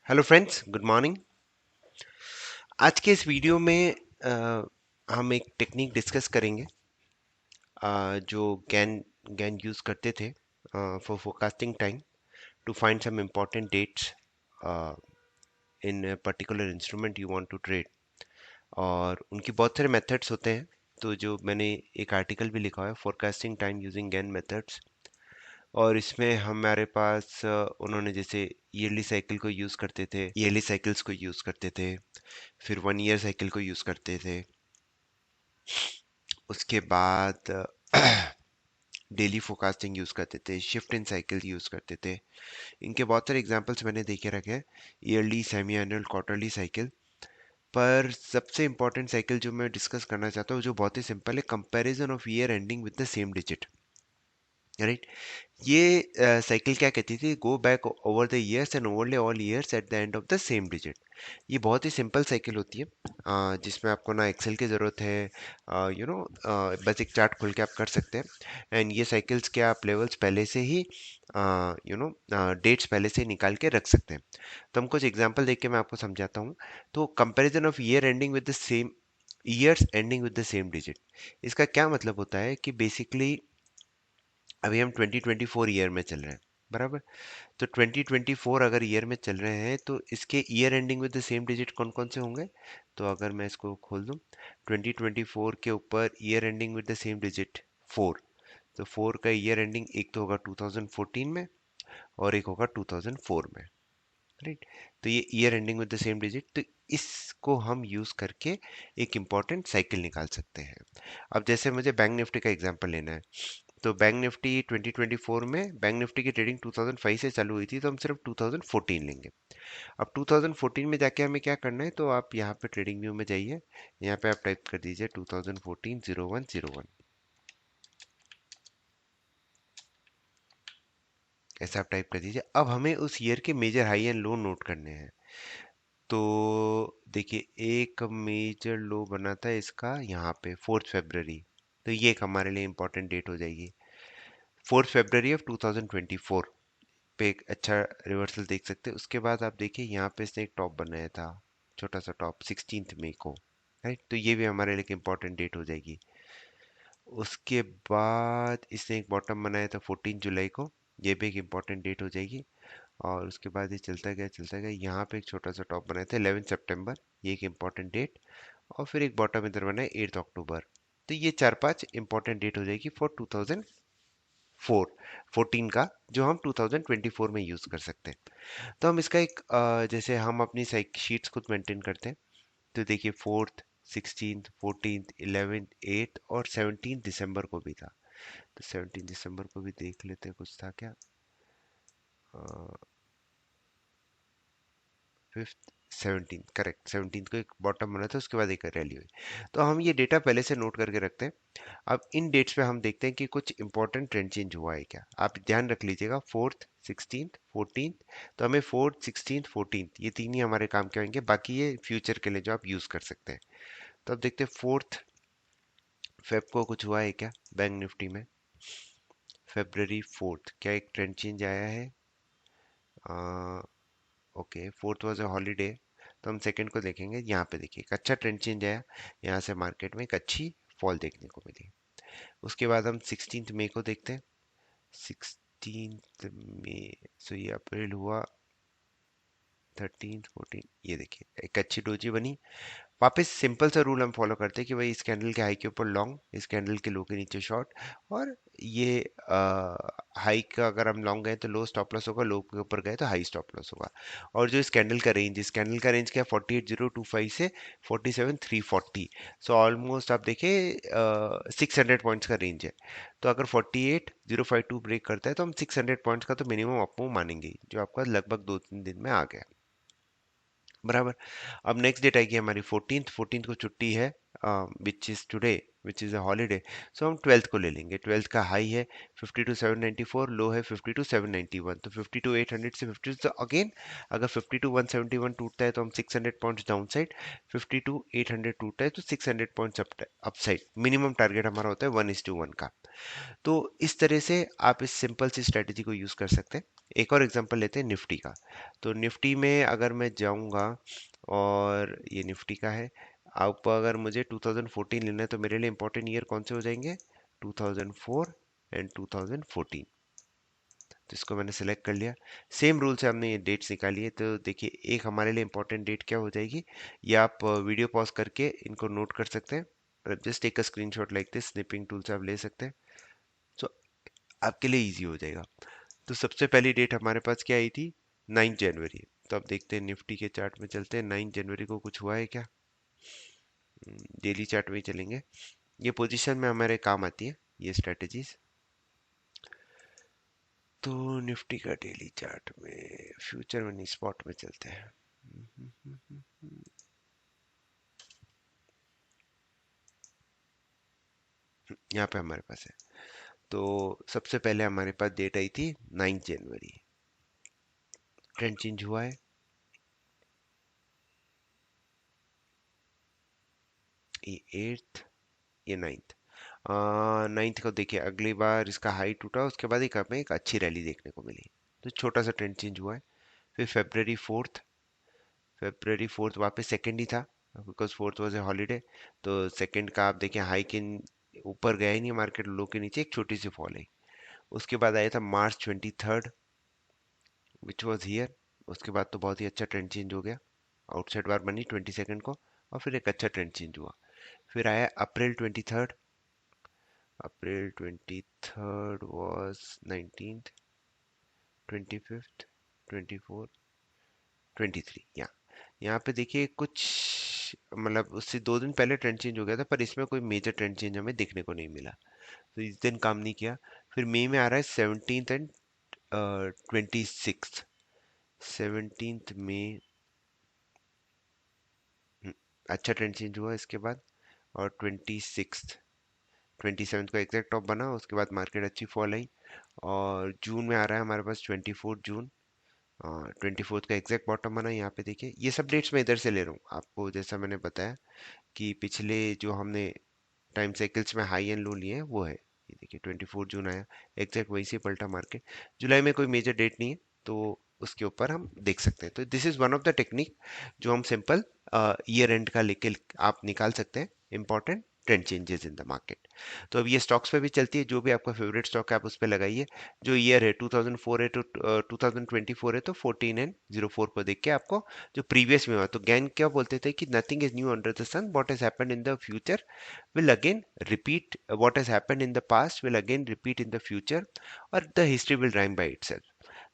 Hello friends, good morning. आज के इस वीडियो में हम एक टेक्निक डिस्कस करेंगे जो गैन गैन यूज़ करते थे for forecasting time to find some important dates in particular instrument you want to trade. और उनकी बहुत सारे मेथड्स होते हैं। तो जो मैंने एक आर्टिकल भी लिखा हुआ है, forecasting time using Gann methods. और इसमें हमारे पास उन्होंने जैसे ईयरली साइकिल को यूज़ करते थे, ईयरली साइकिल्स को यूज़ करते थे, फिर 1 ईयर साइकिल को यूज़ करते थे। उसके बाद डेली फोरकास्टिंग यूज़ करते थे, शिफ्ट इन साइकिल यूज़ करते थे। इनके बहुत सारे एग्जांपल्स मैंने देखे रखे हैं, yearly, semi annual, quarterly cycle. पर सबसे इंपॉर्टेंट साइकिल जो मैं डिस्कस करना चाहता हूँ, जो बहुत ही सिंपल है, comparison of year ending with the same digit. Right. ये साइकिल क्या कहती थी? Go back over the years and overlay all years at the end of the same digit. ये बहुत ही सिंपल साइकिल होती है, जिसमें आपको ना एक्सेल की ज़रूरत है, बस एक चार्ट खोल के आप कर सकते हैं। एंड ये साइकिल्स के आप लेवल्स पहले से ही डेट्स पहले से ही निकाल के रख सकते हैं। तो हम कुछ एग्जांपल देख के मैं आपको समझाता हूँ। तो comparison of year ending with the same years ending with the same digit, इसका क्या मतलब होता है कि बेसिकली अभी हम 2024 ईयर में चल रहे हैं, बराबर। तो 2024 अगर ईयर में चल रहे हैं तो इसके year ending with the same digit कौन कौन से होंगे? तो अगर मैं इसको खोल दूं, 2024 के ऊपर year ending with the same digit 4। तो 4 का ईयर एंडिंग एक तो होगा 2014 में और एक होगा 2004 में। राइट। तो ये year ending with the same digit, तो इसको हम यूज करके एक इंपॉर्टेंट साइकिल निकाल सकते हैं। अब जैसे मुझे बैंक निफ्टी का एग्जांपल लेना है, तो बैंक निफ्टी 2024 में बैंक निफ्टी की ट्रेडिंग 2005 से चालू हुई थी, तो हम सिर्फ 2014 लेंगे। अब 2014 में जाके हमें क्या करना है? तो आप यहाँ पे ट्रेडिंग व्यू में जाइए, यहाँ पे आप टाइप कर दीजिए 2014 0101। ऐसा आप टाइप कर दीजिए। अब हमें उस ईयर के major high and low note करने हैं। तो देखिए, एक मेजर लो बना था इसका यहाँ पे 4 फरवरी। तो ये एक हमारे लिए इंपॉर्टेंट डेट हो जाएगी, 4 फरवरी ऑफ 2024 पे एक अच्छा रिवर्सल देख सकते हैं। उसके बाद आप देखिए यहाँ पे इसने एक टॉप बनाया था, छोटा सा टॉप 16 मई को। राइट। तो ये भी हमारे लिए एक इंपॉर्टेंट डेट हो जाएगी। उसके बाद इसने एक बॉटम बनाया था 14 जुलाई को, ये भी एक इंपॉर्टेंट डेट हो जाएगी। और उसके बाद ये चलता गया, यहाँ पे एक छोटा सा टॉप बनाया था 11 सितंबर, ये एक इंपॉर्टेंट डेट। और फिर एक बॉटम इधर बना है 8 अक्टूबर। तो ये 4-5 इंपॉर्टेंट डेट हो जाएगी फॉर 2014 का, जो हम 2024 में यूज कर सकते हैं। तो हम इसका एक जैसे हम अपनी शीट्स खुद मेंटेन करते हैं। तो देखिए, 4th 16th 14th 11th 8th और 17 दिसंबर को भी था। तो 17 दिसंबर को भी देख लेते हैं, कुछ था क्या? 5th 17th, करेक्ट, 17th को एक बॉटम बना था, उसके बाद एक रैली हुई। तो हम ये डेटा पहले से नोट करके रखते हैं। अब इन डेट्स पे हम देखते हैं कि कुछ इंपॉर्टेंट ट्रेंड चेंज हुआ है क्या। आप ध्यान रख लीजिएगा, 4th 16th 14th। तो हमें 4th 16th 14th ये तीन ही हमारे काम के होंगे, बाकी ये फ्यूचर के लिए जो आप यूज कर सकते हैं। तो अब देखते हैं 4th फेब को कुछ हुआ है क्या बैंक निफ्टी में। February 4th क्या एक ट्रेंड चेंज आया है? Okay, 4th was a holiday. तो हम सेकंड को देखेंगे, यहाँ पे देखिए एक अच्छा ट्रेंड चेंज आया, यहाँ से मार्केट में एक अच्छी फॉल देखने को मिली। उसके बाद हम 16 मई को देखते हैं। 16 मई, सो ये अप्रैल हुआ, 13 14, ये देखिए एक अच्छी डोजी बनी। वापस सिंपल सा रूल हम फॉलो करते हैं कि भाई इस कैंडल के हाई के ऊपर लॉन्ग, इस कैंडल के लो के नीचे शॉर्ट। और ये हाई का अगर हम लॉन्ग गए तो लो स्टॉप लॉस होगा, लो के ऊपर गए तो हाई स्टॉप लॉस होगा। और जो इस कैंडल का रेंज, इस कैंडल का रेंज क्या है? 48025 से 47340। सो ऑलमोस्ट आप देखें 600 पॉइंट्स का रेंज है। तो अगर 48052 ब्रेक करता है तो हम 600 पॉइंट्स का तो मिनिमम अप मूव मानेंगे ही, जो आपका लगभग 2-3 दिन में आ गया, बराबर। अब नेक्स्ट डेट आएगी हमारी 14th को छुट्टी है, which is today, which is a holiday, so हम 12th को ले लेंगे। 12th का हाई है 52,794, लो है 52,791, तो 52,800 से 50, तो अगेन अगर 52,171 टूटता है तो हम 600 पॉइंट्स डाउन साइड, 52,800 टूटता है तो 600 points up side. Minimum target हमारा होता है 1:1 का। तो इस तरह से आप इस सिंपल सी स्ट्रेटेजी को यूज कर सकते हैं। एक और एग्जांपल लेते हैं निफ्टी का। तो निफ्टी में अगर मैं जाऊंगा, और ये निफ्टी का है, आप अगर मुझे 2014 लेना है तो मेरे लिए इंपॉर्टेंट ईयर कौन से हो जाएंगे, 2004 एंड 2014। तो इसको मैंने सेलेक्ट कर लिया। सेम रूल से हमने ये डेट्स निकाली है, तो देखिए एक हमारे लिए इंपॉर्टेंट डेट क्या हो जाएगी, ये आप वीडियो पॉज करके इनको नोट कर सकते हैं। Just take a screenshot like this, snipping tool से आप ले सकते हैं। सो आपके लिए इजी हो जाएगा। तो सबसे पहली डेट हमारे पास क्या आई थी, 9 जनवरी। तो अब देखते हैं निफ्टी के चार्ट में चलते हैं, 9 जनवरी को कुछ हुआ है क्या। डेली चार्ट में ही चलेंगे, ये पोजीशन में हमारे काम आती है ये स्ट्रेटेजीज। तो निफ्टी का डेली चार्ट में, फ्यूचर में नहीं स्पॉट में चलते हैं। यहाँ पे हमारे पास है, तो सबसे पहले हमारे पास डेट आई थी 9 जनवरी। ट्रेंड चेंज हुआ है, ये 8th, ये 9th। 9th को देखिए, अगली बार इसका हाई टूटा, उसके बाद एक हमें एक अच्छी रैली देखने को मिली, तो छोटा सा ट्रेंड चेंज हुआ है। फिर फेब्रवरी 4th वापस सेकंड ही था, because fourth was a holiday. तो सेकंड का आप देखें हाई के ऊपर गया ही नहीं मार्केट, लो के नीचे एक छोटी सी फॉल है। उसके बाद आया था March 23rd, which was here. उसके बाद तो बहुत ही अच्छा ट्रेंड चेंज हो गया, आउटसाइड बार बनी 22nd को, और फिर एक अच्छा ट्रेंड चेंज हुआ। फिर आया अप्रैल 23rd, April 23rd was 19th, 25th, 24th, 23, यहाँ पे देखिए कुछ, मतलब उससे 2 दिन पहले ट्रेंड चेंज हो गया था, पर इसमें कोई मेजर ट्रेंड चेंज हमें देखने को नहीं मिला, तो इस दिन काम नहीं किया। फिर मई में आ रहा है 17th एंड 26th। 17th में अच्छा ट्रेंड चेंज हुआ इसके बाद, और 27th को एग्जैक्ट टॉप बना, उसके बाद मार्केट अच्छी फॉल आई। और जून में आ रहा है हमारे पास 24 जून, 24th का एग्जैक्ट बॉटम बना। यहाँ पे देखिए ये सब डेट्स मैं इधर से ले रहा हूँ आपको, जैसा मैंने बताया कि पिछले जो हमने टाइम साइकिल्स में हाई एंड लो लिए हैं वो है। ये देखिए 24 जून आया, एग्जैक्ट वहीं से पलटा मार्केट। जुलाई में कोई मेजर डेट नहीं है, तो उसके ऊपर हम देख सकते हैं। तो this is one of the technique जो हम सिंपल ईयर एंड का लेके आप निकाल सकते हैं important trend changes in the market. तो अब ये स्टॉक्स पे भी चलती है, जो भी आपका फेवरेट स्टॉक है आप उस पर लगाइए। जो ईयर है 2004 है तो 2024 है, तो 14 एंड 04 को देख के आपको जो प्रीवियस में हुआ, तो गैन क्या बोलते थे कि nothing is new under the sun, what has happened in the future will again repeat, what has happened in the past will again repeat in the future, और the history will rhyme by itself।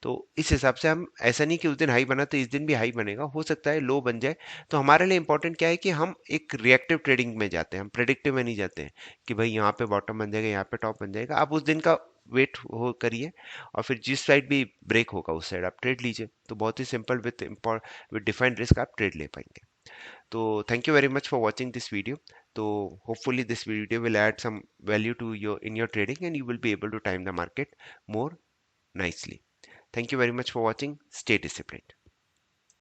तो इस हिसाब से हम, ऐसा नहीं कि उस दिन हाई बना तो इस दिन भी हाई बनेगा, हो सकता है लो बन जाए। तो हमारे लिए इंपॉर्टेंट क्या है कि हम एक रिएक्टिव ट्रेडिंग में जाते हैं, हम प्रेडिक्टिव में नहीं जाते हैं कि भाई यहाँ पे बॉटम बन जाएगा, यहाँ पे टॉप बन जाएगा। आप उस दिन का वेट हो करिए, और फिर जिस साइड भी ब्रेक होगा उस साइड आप ट्रेड लीजिए। तो बहुत ही सिंपल विद डिफाइंड रिस्क आप ट्रेड ले पाएंगे। So thank you very much for watching this video. So hopefully this video will add some value to your in your trading, and you will be able to time the market more nicely. Thank you very much for watching. Stay disciplined.